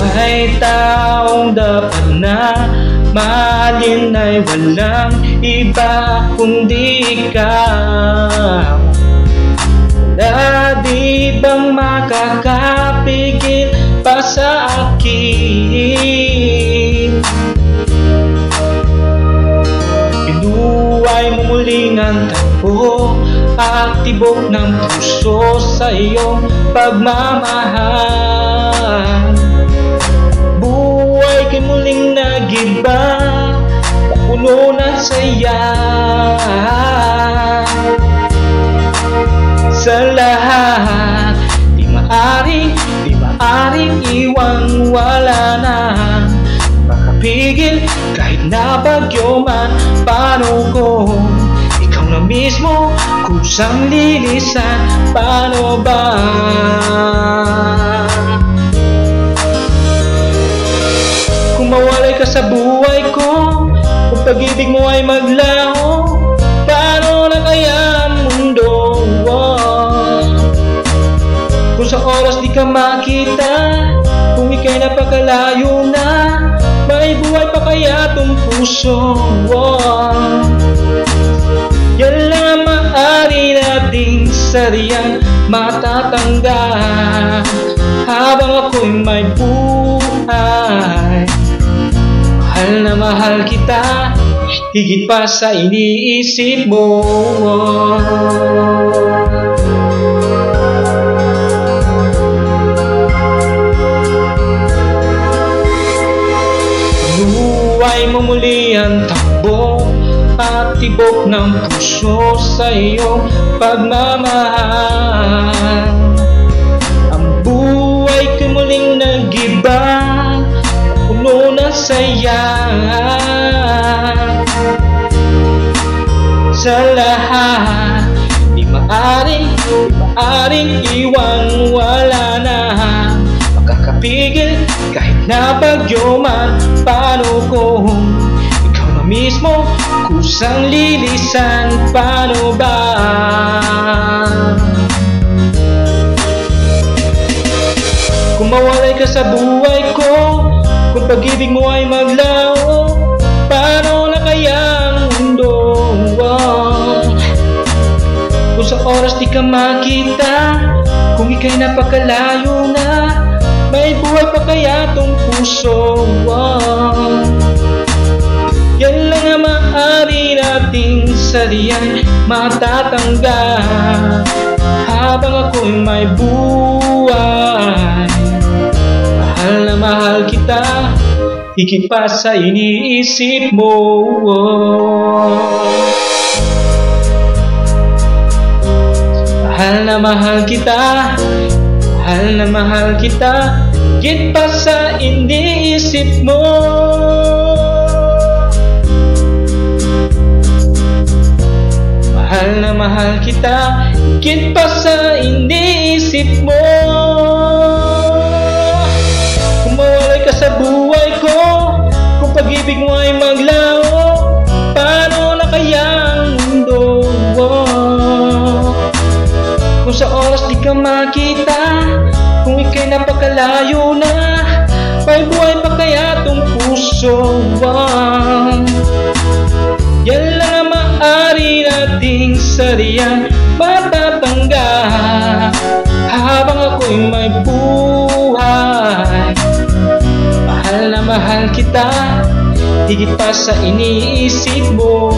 May taong dapat na mahalin ay walang iba kundi ikaw. Wala di bang makakapigil pa sa akin? Pinuhay mo muling ang takbo at tibok ng puso sa iyong pagmamahal. Buhay kay muling nagiba, papuno ng saya. Sa lahat, di maaring iwang wala na makapigil kahit na bagyo man. Paano kung ikaw na mismo kusang lilisan? Paano ba? Kung mawalay ka sa buhay ko, kung pag-ibig mo ay maglaho, paano na kaya ang mundo? Kung sa oras di ka makita, kung ika'y napakalayo na, may buhay pa kaya tong puso? Yan lang ang maaari nating sariyang matatanggal habang ako'y may buhay. Mahal na mahal kita, higit pa sa iniisip mo. Pinuhay mo muli ang takbo at tibok ng puso sa iyong pagmamahal. Ang buhay ko muling nagiba, puno ng saya. Sa lahat, di maaring iwang wala na makakapigil kahit na bagyo man. Paano kung ikaw na mismo kusang lilisan? Paano ba? Kung mawalay ka sa buhay ko, kung pag-ibig mo ay maglaho, paano na kaya ang mundo? Kung sa oras di ka makita, kung ika'y napakalayo na, may buhay pa kaya tong puso? Yan lang ang maaari nating sariyang matatanggal habang ako'y may buhay. Mahal na mahal kita, higit pa sa iniisip mo. Mahal na mahal kita, mahal na mahal kita, higit pa sa iniisip mo. Mahal na mahal kita, higit pa sa iniisip mo. Kung mawalay ka sa buhay ko, kung pag-ibig mo ay maglaho, paano na kaya ang mundo? Kung sa oras di ka makita, kung ika'y napakalayo na, may buhay pa kaya tong puso? Yan lang ang maaari nating sariyang matatanggal habang ako'y may buhay. Mahal na mahal kita, higit pa sa iniisip mo.